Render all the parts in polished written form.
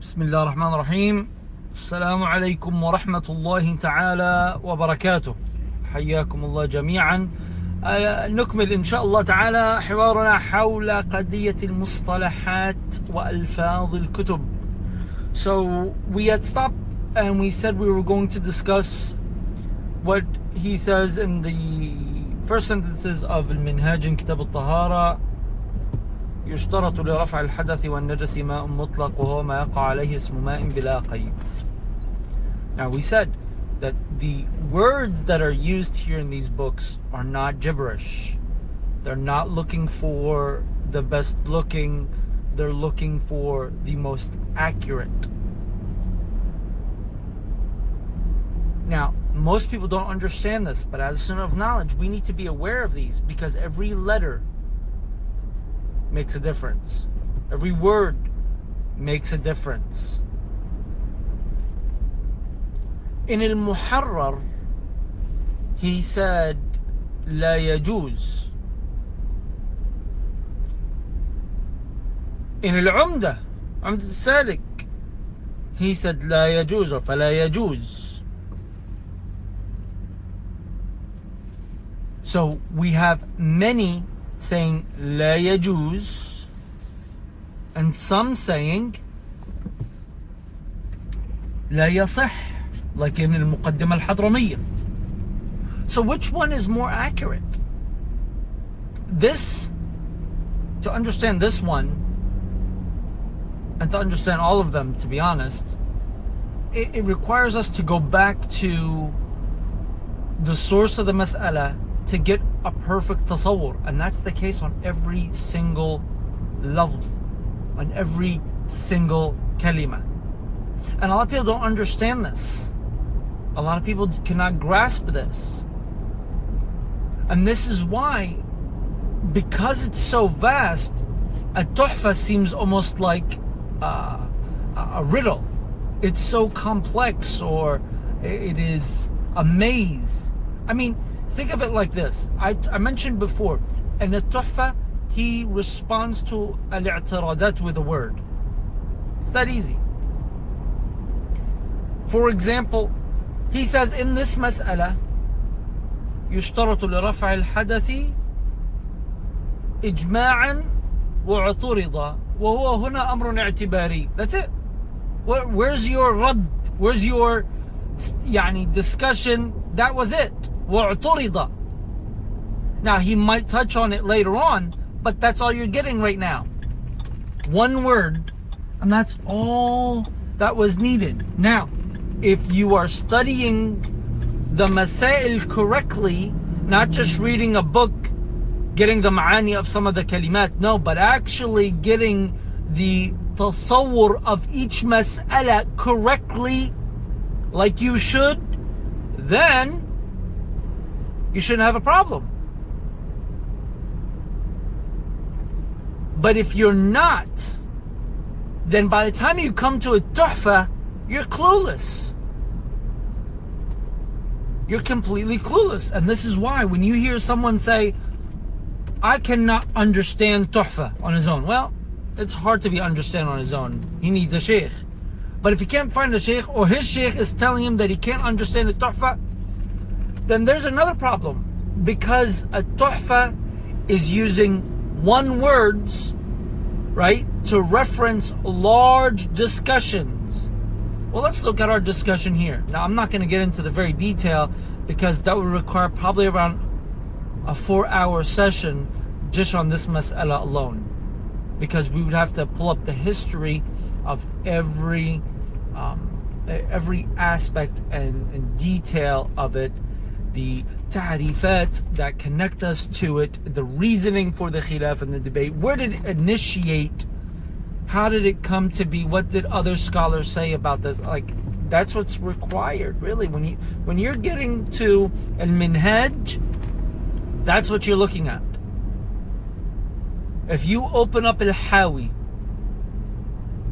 بسم الله الرحمن الرحيم. السلام عليكم ورحمة الله تعالى وبركاته. حياكم الله جميعا. نكمل إن شاء الله تعالى حوارنا حول قضية المصطلحات وألفاظ الكتب. So we had stopped and we said we were going to discuss what he says in the first sentences of المنهاج in كتاب الطهارة. يشترط لرفع الحدث والنجس ماء مطلق وهو ما يقع عليه اسم ماء بلا قيد. Now we said that the words that are used here in these books are not gibberish. They're not looking for the best looking, they're looking for the most accurate. Now, most people don't understand this, but as a student of knowledge, we need to be aware of these because every letter makes a difference. Every word makes a difference. In al-Muharrar, he said, لا يجوز. In al-Umdah, Umdah al-Salik, he said, لا يجوز or فلا يجوز. So we have many saying لا يجوز and some saying لا يصح, like in المقدمة الحضرمية. So which one is more accurate? This, to understand this one and to understand all of them, to be honest, it requires us to go back to the source of the mas'ala to get a perfect tasawwur, and that's the case on every single lafz, on every single kalima. And a lot of people don't understand this. A lot of people cannot grasp this. And this is why, because it's so vast, a tuhfa seems almost like a riddle. It's so complex, or it is a maze. I mean, think of it like this. I mentioned before, in the tuhfa, he responds to al-i'tiradat with a word. It's that easy. For example, he says in this mas'ala, يشترط لرفع الحدث إجماعا واعترض وهو هنا أمر اعتباري. That's it. Where's your rad? Where's your discussion? That was it. وَاعْتُرِضَ. Now he might touch on it later on, but that's all you're getting right now. One word, and that's all that was needed. Now, if you are studying the masail correctly, not just reading a book, getting the ma'ani of some of the kalimat, no, but actually getting the tasawwur of each mas'ala correctly, like you should, then you shouldn't have a problem. But if you're not, then by the time you come to a tuhfa, you're clueless. You're completely clueless. And this is why when you hear someone say, I cannot understand tuhfa on his own. Well, it's hard to be understand on his own. He needs a sheikh. But if he can't find a sheikh, or his sheikh is telling him that he can't understand the tuhfa, then there's another problem, because a tuhfa is using one words, right, to reference large discussions. Well, let's look at our discussion here. Now, I'm not going to get into the very detail because that would require probably around a 4-hour session just on this mas'ala alone, because we would have to pull up the history of every aspect and detail of it, the ta'rifat that connect us to it, the reasoning for the khilaf and the debate. Where did it initiate? How did it come to be? What did other scholars say about this? Like, that's what's required, really. When you're getting to al-minhaj, that's what you're looking at. If you open up al-hawi,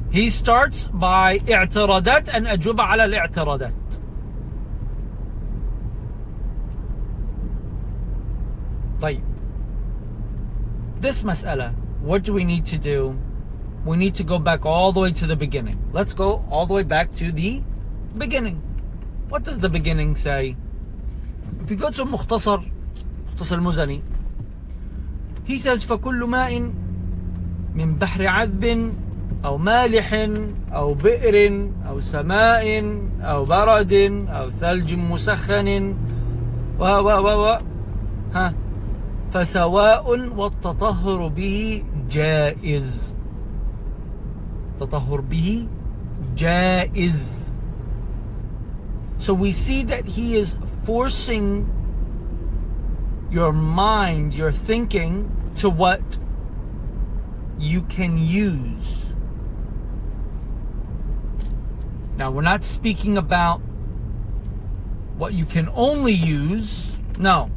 he starts by i'tiradat and ajuba ala al-i'tiradat. طيب, this mas'ala, what do we need to do? we need to go back all the way to the beginning. Let's go all the way back to the beginning. What does the beginning say? If you go to Mukhtasar Muzani, he says فكل ماء من بحر عذب أو مالح أو بئر أو سماء أو برد أو ثلج مسخن فسواء والتطهر به جائز. تطهر به جائز. So we see that he is forcing your mind, your thinking, to what you can use. Now, we're not speaking about what you can only use. No.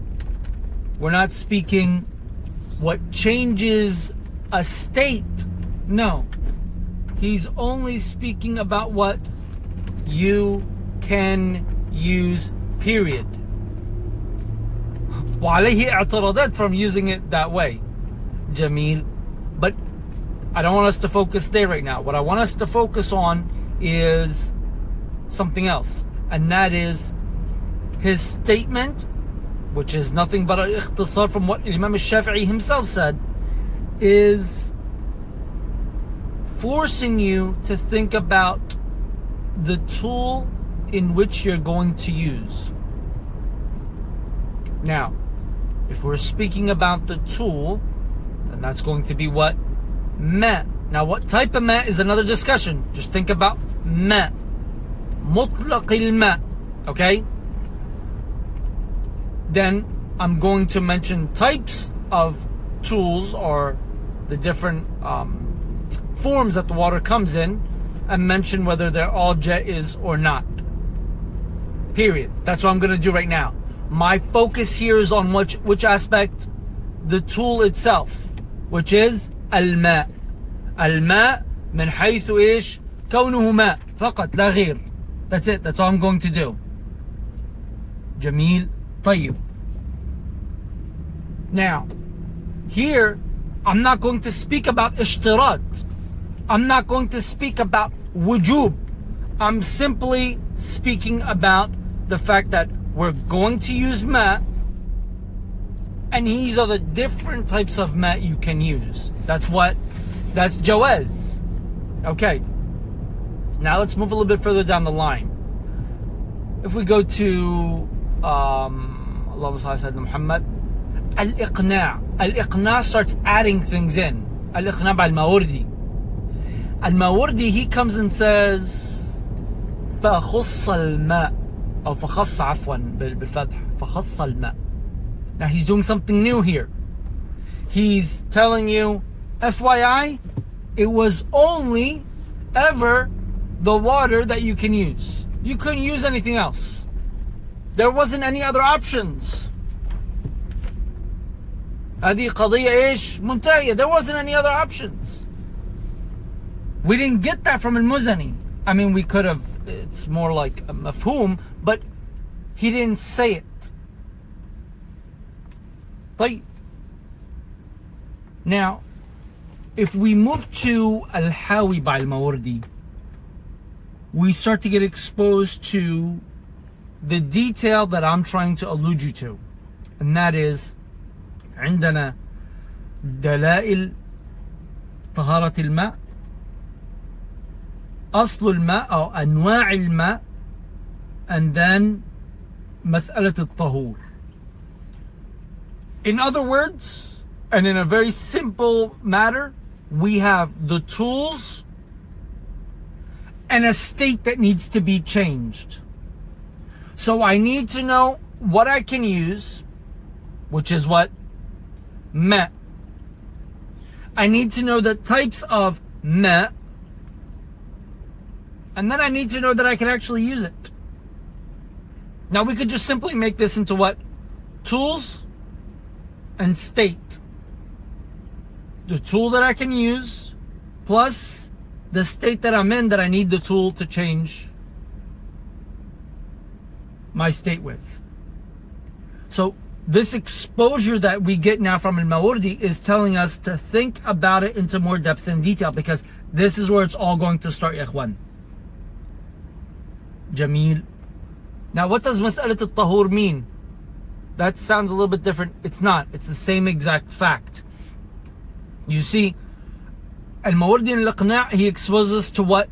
We're not speaking what changes a state. No. He's only speaking about what you can use, period. وعليه اعتراضات from using it that way. Jameel. But I don't want us to focus there right now. What I want us to focus on is something else. And that is his statement, which is nothing but an ikhtisar from what Imam Shafi'i himself said, is forcing you to think about the tool in which you're going to use. Now, if we're speaking about the tool, then that's going to be what? Ma. Now, what type of ma is another discussion. Just think about ma. Mutlaq al-ma. Okay? Then I'm going to mention types of tools, or the different forms that the water comes in, and mention whether they're all jaiz or not. Period. That's what I'm going to do right now. My focus here is on which aspect? The tool itself, which is الماء. الماء من حيث إيش؟ كونه ماء فقط لا غير. That's it. That's all I'm going to do. جميل. طيب. Now, here, I'm not going to speak about اشتراط. I'm not going to speak about wujub. I'm simply speaking about the fact that we're going to use ma, and these are the different types of ma you can use. That's jawaz. Okay. Now let's move a little bit further down the line. If we go to Allahumma salli ala Muhammad, al-iqna'. Al-iqna' starts adding things in. Al-iqna' by al-Mawardi. Al-Mawardi, he comes and says فَخُصَّ الْمَاء, أو فخص عفوا بالفتح فخص الماء. Now he's doing something new here. He's telling you, FYI, it was only ever the water that you can use. You couldn't use anything else. There wasn't any other options. هذه قضية إيش؟ منتهية. There wasn't any other options. We didn't get that from al-Muzani. I mean, we could have. It's more like a mafhum, but he didn't say it. طيب. Now, if we move to Al-Hawi by Al-Mawardi, we start to get exposed to the detail that I'm trying to allude you to, and that is عندنا دلائل طهارة الماء, أصل الماء أو أنواع الماء, and then مسألة الطهور. In other words, and in a very simple matter, we have the tools and a state that needs to be changed. So I need to know what I can use, which is what? Ma. I need to know the types of ma, and then I need to know that I can actually use it. Now we could just simply make this into what? Tools and state. The tool that I can use plus the state that I'm in that I need the tool to change my state with. So this exposure that we get now from Al-Mawardi is telling us to think about it into more depth and detail, because This is where it's all going to start, ya ikhwan. Jameel. Now, what does مسألة الطهور mean? That sounds a little bit different. It's not. It's the same exact fact. You see, Al-Mawardi al-Iqna', he exposes to what?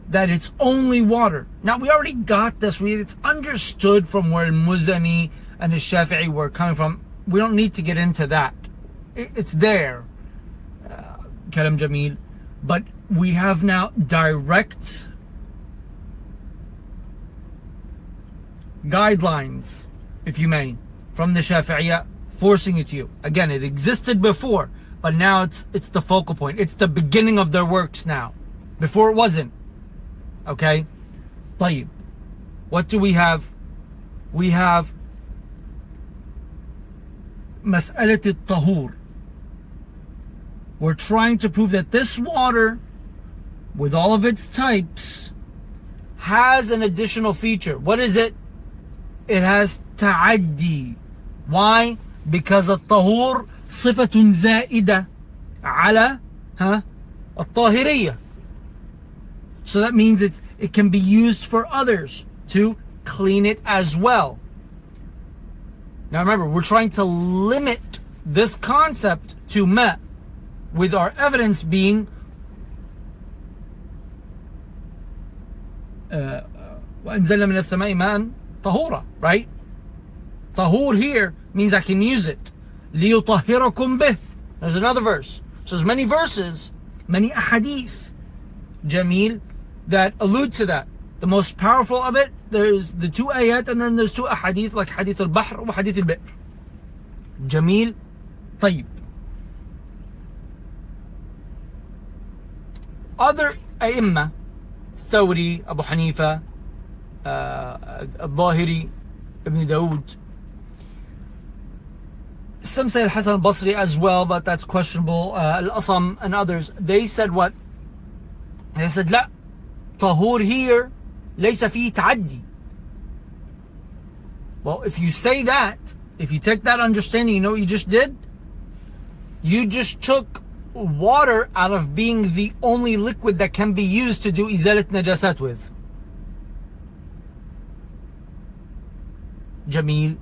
That it's only water. Now, we already got this. It's understood from where Al-Muzani and the Shafi'i were coming from. We don't need to get into that. It's there. Kalam Jameel. But we have now direct guidelines, if you may, from the Shafi'iyya forcing it to you. Again, it existed before, but now it's the focal point. It's the beginning of their works now. Before it wasn't. Okay? طيب. What do we have? We have مسألة الطهور. We're trying to prove that this water, with all of its types, has an additional feature. What is it? It has تعدي. Why? Because الطهور صفة زائدة على الطاهرية. So that means it can be used for others to clean it as well. Now remember, we're trying to limit this concept to ma, with our evidence being وأنزلنا من السماء ماء طهورا, right? طهور here means I can use it. ليطهركم به. There's another verse. So there's many verses, many ahadith, Jameel, that allude to that. The most powerful of it, there's the two ayat, and then there's two ahadith like hadith al-bahr wa hadith al-bi'r. Jameel. طيب. Other أئمة, Thawri, Abu Hanifa, Al-Zahiri, Ibn Dawood. Some say Al-Hasan al-Basri as well, but that's questionable. Al-Asam and others, they said what? They said, لا, طهور here, ليس فيه تعدي. Well, if you say that, if you take that understanding, you know what you just did? You just took water out of being the only liquid that can be used to do izalat najasat with. Jameel.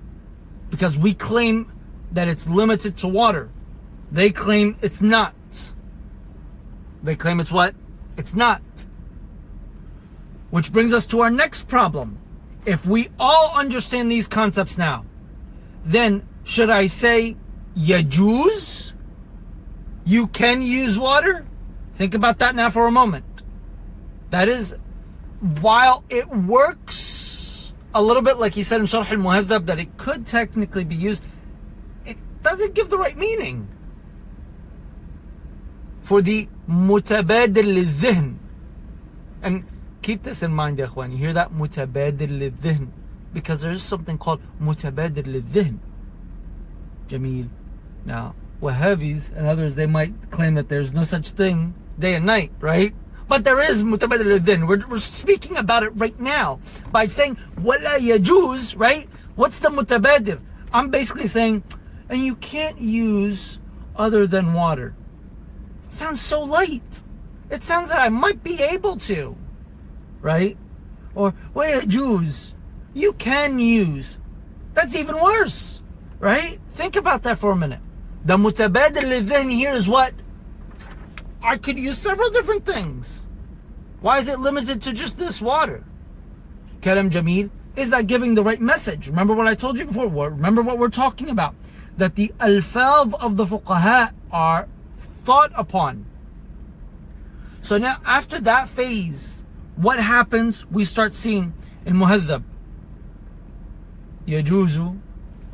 Because we claim that it's limited to water. They claim it's not. They claim it's what? It's not. Which brings us to our next problem. If we all understand these concepts now, then should I say yajuz? You can use water? Think about that now for a moment. That is, while it works a little bit like he said in Sharh al-Muhadhab that it could technically be used, it doesn't give the right meaning for the mutabadil lil-dhihn. And keep this in mind, ya ikhwan. You hear that? Mutabadil lil-dhihn. Because there is something called mutabadil lil-dhihn. Jameel. Now, Wahhabis and others, they might claim that there's no such thing day and night, right? But there is mutabadil lil-dhihn. We're speaking about it right now by saying wala yajuz, right? What's the mutabadir? I'm basically saying, and you can't use other than water. It sounds so light. It sounds that I might be able to, right? Or wala yajuz, you can use. That's even worse, right? Think about that for a minute. The mutabadil lil-dhihn here is what? I could use several different things. Why is it limited to just this water? Kalam Jameel, is that giving the right message? Remember what I told you before? Remember what we're talking about? That the alfaz of the fuqaha are thought upon. So now after that phase, what happens? We start seeing in Muhadhab. يجوز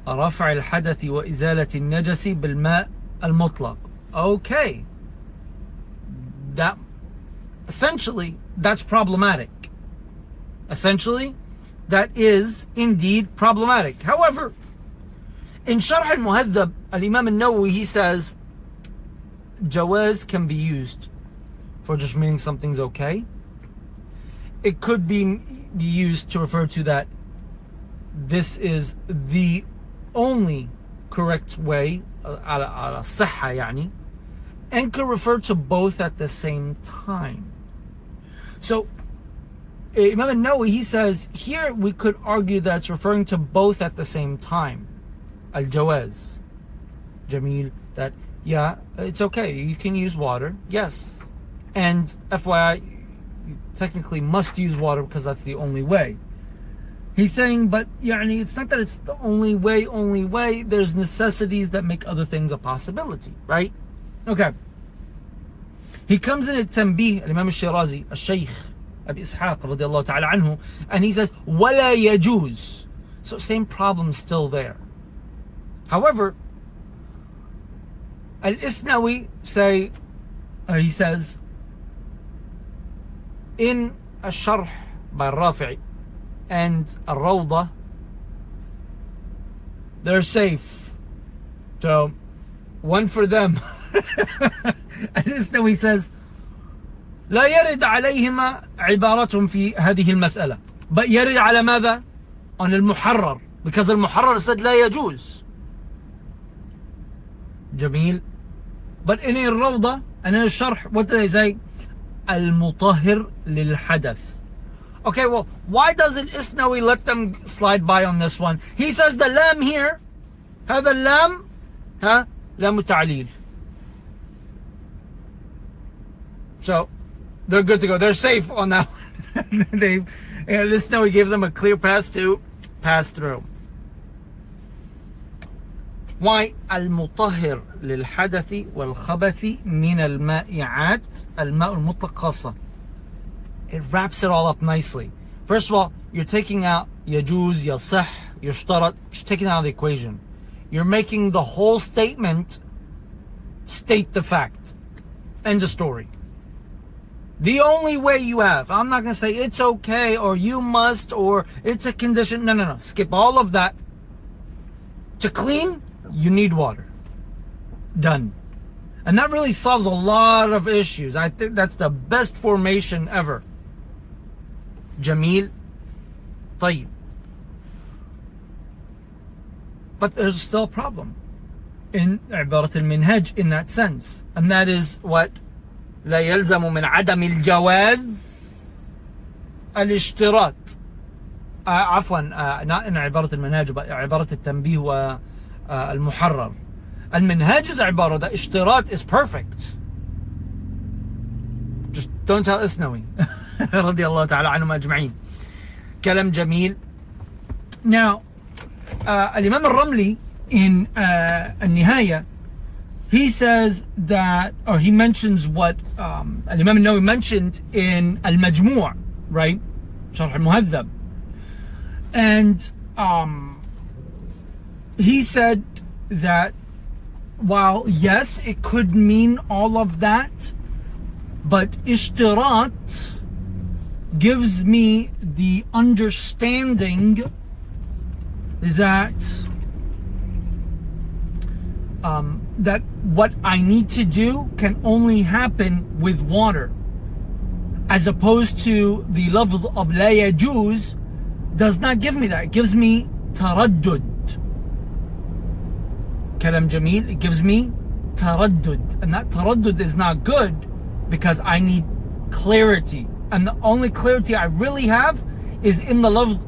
رفع الحدث وإزالة النجس بالماء المطلق. Okay. That essentially, that's problematic. Essentially, that is indeed problematic. However, in Sharh al-Muhadhab, Al-Imam al-Nawawi, he says jawaz can be used for just meaning something's okay. It could be used to refer to that this is the only correct way, على الصحة يعني. and could refer to both at the same time. So Imam al-Nawawi, he says here we could argue that it's referring to both at the same time. Al-Jawaz, Jamil, that yeah, it's okay, you can use water, yes, and FYI, you technically must use water because that's the only way. He's saying, but يعني, it's not that it's the only way, there's necessities that make other things a possibility, right? Okay. He comes in at Tanbih, Imam al-Shirazi, al-Shaykh, Abi Ishaq, radiallahu ta'ala anhu, and he says, وَلَا يَجُوز. So same problem still there. However, Al-Isnawi he says, in Al-Sharh by Rafi'i and Al-Rawda, they're safe. So, one for them. Al-Isnawi says, لا يرد عليهما عبارة في هذه المسألة. But يرد على ماذا? On المحرر. Because المحرر said لا يجوز. جميل. But in الروضة and in الشرح, what do they say? المطهر للحدث. Okay, well, why doesn't Isnawi let them slide by on this one? He says the lam here, هذا اللام, لام التعليل. So, they're good to go. They're safe on that one. Isnawi gave them a clear pass to pass through. Why? المطهر للحدث والخبث من المائعات الماء المطلق خاصة. It wraps it all up nicely. First of all, you're taking out يجوز, يصح, يشترط, you're taking out the equation. You're making the whole statement state the fact. End of story. The only way you have, I'm not going to say it's okay or you must or it's a condition. No. Skip all of that. To clean, you need water. Done. And that really solves a lot of issues. I think that's the best formation ever. Jamil. طيب. But there's still a problem in عبارة المنهج in that sense. And that is what? لا يلزم من عدم الجواز الاشتراط. عفوا, not in عبارة المنهج but عبارة التنبيه والمحرر. المنهج is عبارة that اشتراط is perfect. Just don't tell Isnawi. رضي الله تعالى عنهم أجمعين. كلام جميل. Now, الإمام الرملي in النهاية, he says that, or he mentions what Imam al-Nawawi mentioned in Al-Majmu', right? Sharh al-Muhadhab. And he said that while yes, it could mean all of that, but ishtirat gives me the understanding that that what I need to do can only happen with water, as opposed to the lafz of لا يجوز does not give me that. It gives me taraddud. Kalam Jamil, it gives me taraddud, and that taraddud is not good because I need clarity, and the only clarity I really have is in the lafz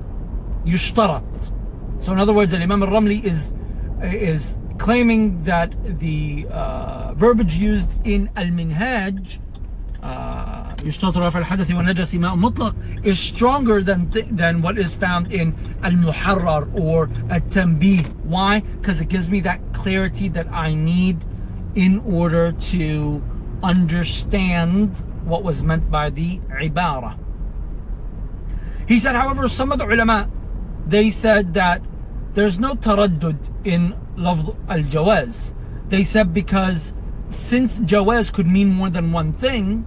yushtarat. So in other words, Imam al-Ramli is claiming that the verbiage used in Al-Minhaj, يشترط رفع الحدث والنجس ماء مطلق, is stronger than what is found in Al-Muharrar or At-Tanbih. Why? Because it gives me that clarity that I need in order to understand what was meant by the ibara. He said, however, some of the ulama, they said that there's no taraddud in lafz al-jawaz. They said because since jawaz could mean more than one thing,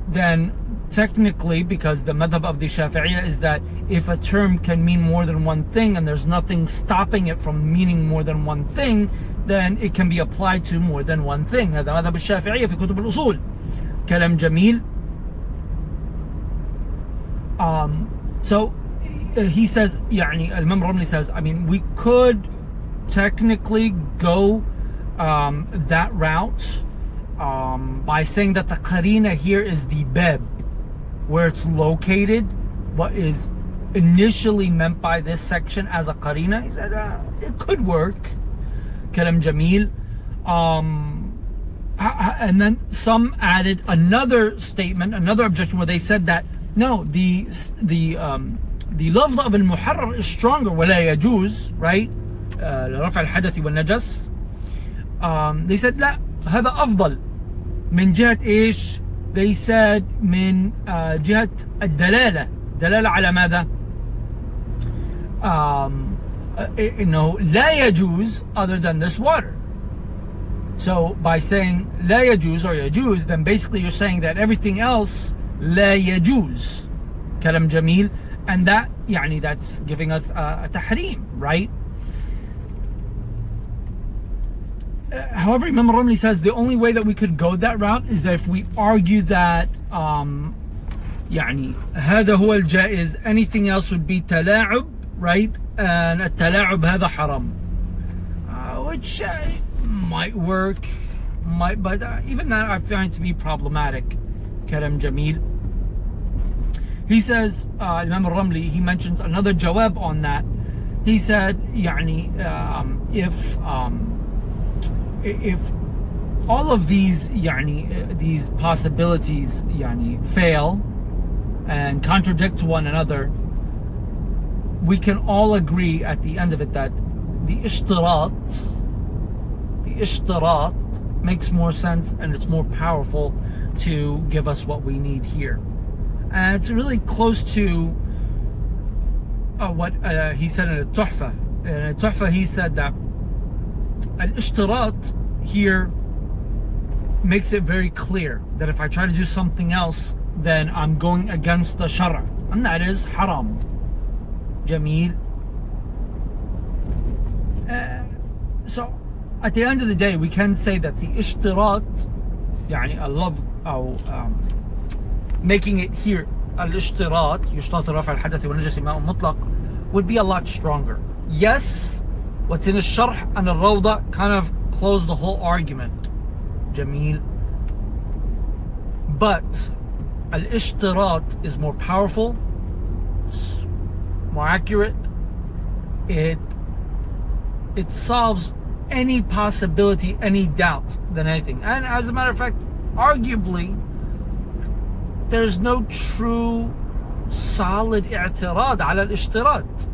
then technically, because the madhab of the Shafi'i is that if a term can mean more than one thing and there's nothing stopping it from meaning more than one thing, then it can be applied to more than one thing. هذا مذهب الشافعية في كتب الأصول. كلام جميل. So he says, يعني Imam Ramli says, I mean, we could technically go that route by saying that the qarina here is the bab, where it's located, what is initially meant by this section as a qarina. He said it could work. Kalam Jamil. And then some added another statement, another objection, where they said that no, the lafz of al-muharrar is stronger. ولا يجوز, right? لرفع الحدث والنجس. They said لا, هذا أفضل من جهة إيش؟ They said من جهة الدلالة. دلالة على ماذا؟ إنه لا يجوز other than this water. So by saying لا يجوز or يجوز, then basically you're saying that everything else لا يجوز. كلام جميل. And that, يعني, that's giving us a tahrim, right? However, Imam Ramli says the only way that we could go that route is that if we argue that يعني هذا هو الجائز, anything else would be تلاعب, right? And التلاعب هذا حرام, which might work, but even that I find to be problematic. Karam Jamil. He says, Imam al-Ramli, he mentions another jawab on that. He said, يعني, if all of these يعني, these possibilities يعني, fail and contradict one another, we can all agree at the end of it that the ishtirat makes more sense and it's more powerful to give us what we need here. And it's really close to what he said in a tuhfa. In a tuhfa he said that al-ishtirat here makes it very clear that if I try to do something else, then I'm going against the shara', and that is haram. Jameel. So at the end of the day, we can say that the ishtirat, يعني اللفظ أو making it here al-ishtirat يشترط رفع الحدث والنجس ماء مطلق, would be a lot stronger. Yes, what's in al-sharh and al-rawda kind of close the whole argument. Jameel. But al-ishtirat is more powerful, it's more accurate. It solves any possibility, any doubt than anything. And as a matter of fact, arguably, there's no true solid i'tirad ala al-ishtirat.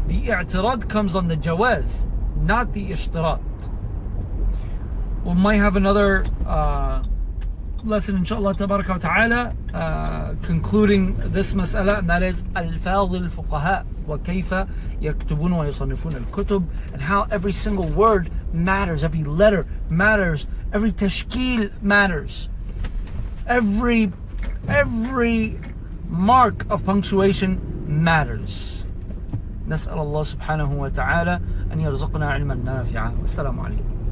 The i'tirad comes on the jawaz, not the ishtirat. We might have another lesson, inshallah tabaraka wa ta'ala, concluding this mas'ala, and that is alfaz al-fuqaha wa kayfa yaktubun wa yusannifun al-kutub, and how every single word matters, every letter matters, every tashkil matters, every mark of punctuation matters. نسأل الله سبحانه وتعالى أن يرزقنا علما نافعا. والسلام عليكم.